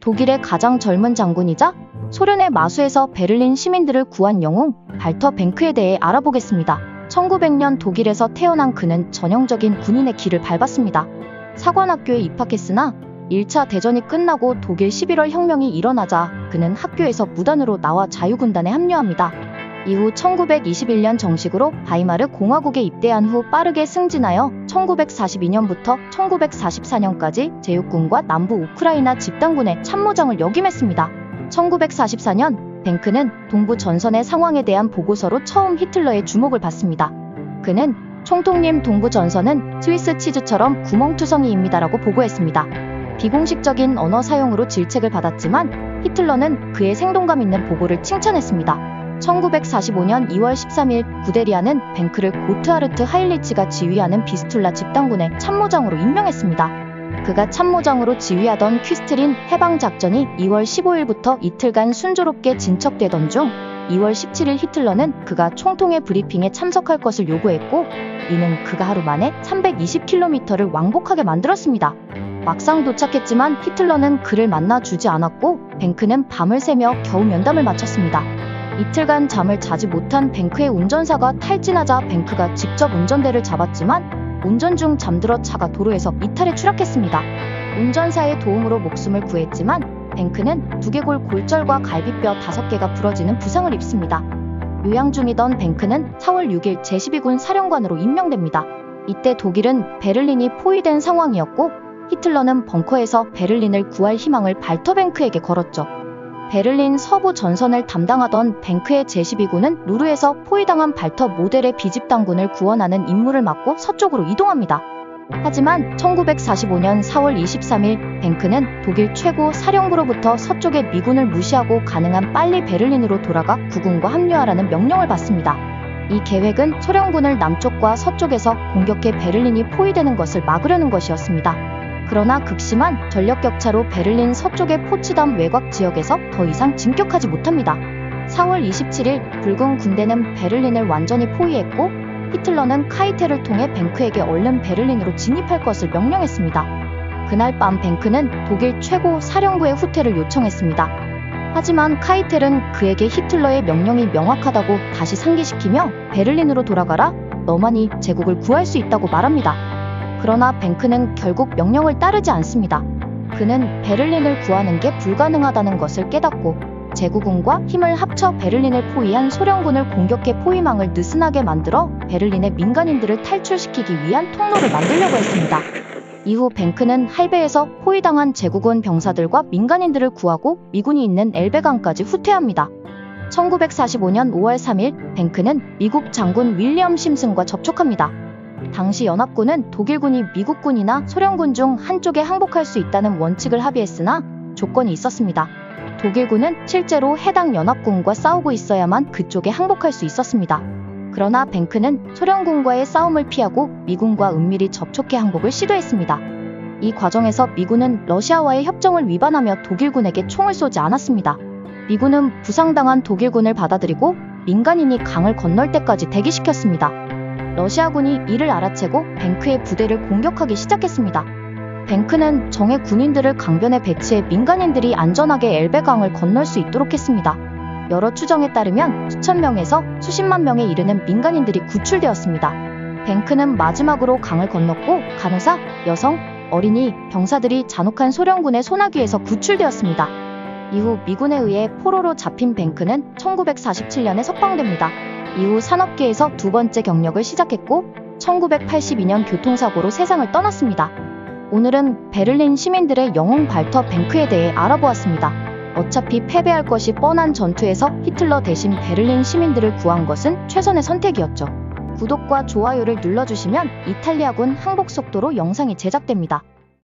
독일의 가장 젊은 장군이자 소련의 마수에서 베를린 시민들을 구한 영웅 발터 뱅크에 대해 알아보겠습니다. 1900년 독일에서 태어난 그는 전형적인 군인의 길을 밟았습니다. 사관학교에 입학했으나 1차 대전이 끝나고 독일 11월 혁명이 일어나자 그는 학교에서 무단으로 나와 자유군단에 합류합니다. 이후 1921년 정식으로 바이마르 공화국에 입대한 후 빠르게 승진하여 1942년부터 1944년까지 제육군과 남부 우크라이나 집단군의 참모장을 역임했습니다. 1944년 뱅크는 동부 전선의 상황에 대한 보고서로 처음 히틀러의 주목을 받습니다. 그는 총통님, 동부 전선은 스위스 치즈처럼 구멍투성이입니다라고 보고했습니다. 비공식적인 언어 사용으로 질책을 받았지만 히틀러는 그의 생동감 있는 보고를 칭찬했습니다. 1945년 2월 13일 구데리아는 뱅크를 고트하르트 하일리치가 지휘하는 비스툴라 집단군의 참모장으로 임명했습니다. 그가 참모장으로 지휘하던 퀴스트린 해방작전이 2월 15일부터 이틀간 순조롭게 진척되던 중 2월 17일 히틀러는 그가 총통의 브리핑에 참석할 것을 요구했고 이는 그가 하루 만에 320km를 왕복하게 만들었습니다. 막상 도착했지만 히틀러는 그를 만나주지 않았고 뱅크는 밤을 새며 겨우 면담을 마쳤습니다. 이틀간 잠을 자지 못한 뱅크의 운전사가 탈진하자 뱅크가 직접 운전대를 잡았지만 운전 중 잠들어 차가 도로에서 이탈해 추락했습니다. 운전사의 도움으로 목숨을 구했지만 뱅크는 두개골 골절과 갈비뼈 5개가 부러지는 부상을 입습니다. 요양 중이던 뱅크는 4월 6일 제12군 사령관으로 임명됩니다. 이때 독일은 베를린이 포위된 상황이었고 히틀러는 벙커에서 베를린을 구할 희망을 발터 뱅크에게 걸었죠. 베를린 서부 전선을 담당하던 뱅크의 제12군은 루르에서 포위당한 발터 모델의 비집단군을 구원하는 임무를 맡고 서쪽으로 이동합니다. 하지만 1945년 4월 23일 뱅크는 독일 최고 사령부로부터 서쪽의 미군을 무시하고 가능한 빨리 베를린으로 돌아가 구군과 합류하라는 명령을 받습니다. 이 계획은 소련군을 남쪽과 서쪽에서 공격해 베를린이 포위되는 것을 막으려는 것이었습니다. 그러나 극심한 전력 격차로 베를린 서쪽의 포츠담 외곽 지역에서 더 이상 진격하지 못합니다. 4월 27일 붉은 군대는 베를린을 완전히 포위했고 히틀러는 카이테를 통해 뱅크에게 얼른 베를린으로 진입할 것을 명령했습니다. 그날 밤 뱅크는 독일 최고 사령부의 후퇴를 요청했습니다. 하지만 카이텔은 그에게 히틀러의 명령이 명확하다고 다시 상기시키며 베를린으로 돌아가라, 너만이 제국을 구할 수 있다고 말합니다. 그러나 뱅크는 결국 명령을 따르지 않습니다. 그는 베를린을 구하는 게 불가능하다는 것을 깨닫고 제국군과 힘을 합쳐 베를린을 포위한 소련군을 공격해 포위망을 느슨하게 만들어 베를린의 민간인들을 탈출시키기 위한 통로를 만들려고 했습니다. 이후 뱅크는 할베에서 포위당한 제국군 병사들과 민간인들을 구하고 미군이 있는 엘베강까지 후퇴합니다. 1945년 5월 3일 뱅크는 미국 장군 윌리엄 심슨과 접촉합니다. 당시 연합군은 독일군이 미국군이나 소련군 중 한쪽에 항복할 수 있다는 원칙을 합의했으나 조건이 있었습니다. 독일군은 실제로 해당 연합군과 싸우고 있어야만 그쪽에 항복할 수 있었습니다. 그러나 뱅크는 소련군과의 싸움을 피하고 미군과 은밀히 접촉해 항복을 시도했습니다. 이 과정에서 미군은 러시아와의 협정을 위반하며 독일군에게 총을 쏘지 않았습니다. 미군은 부상당한 독일군을 받아들이고 민간인이 강을 건널 때까지 대기시켰습니다. 러시아군이 이를 알아채고 뱅크의 부대를 공격하기 시작했습니다. 뱅크는 정예 군인들을 강변에 배치해 민간인들이 안전하게 엘베강을 건널 수 있도록 했습니다. 여러 추정에 따르면 수천 명에서 수십만 명에 이르는 민간인들이 구출되었습니다. 뱅크는 마지막으로 강을 건넜고 간호사, 여성, 어린이, 병사들이 잔혹한 소련군의 소나기에서 구출되었습니다. 이후 미군에 의해 포로로 잡힌 뱅크는 1947년에 석방됩니다. 이후 산업계에서 두 번째 경력을 시작했고 1982년 교통사고로 세상을 떠났습니다. 오늘은 베를린 시민들의 영웅 발터 뱅크에 대해 알아보았습니다. 어차피 패배할 것이 뻔한 전투에서 히틀러 대신 베를린 시민들을 구한 것은 최선의 선택이었죠. 구독과 좋아요를 눌러주시면 이탈리아군 항복 속도로 영상이 제작됩니다.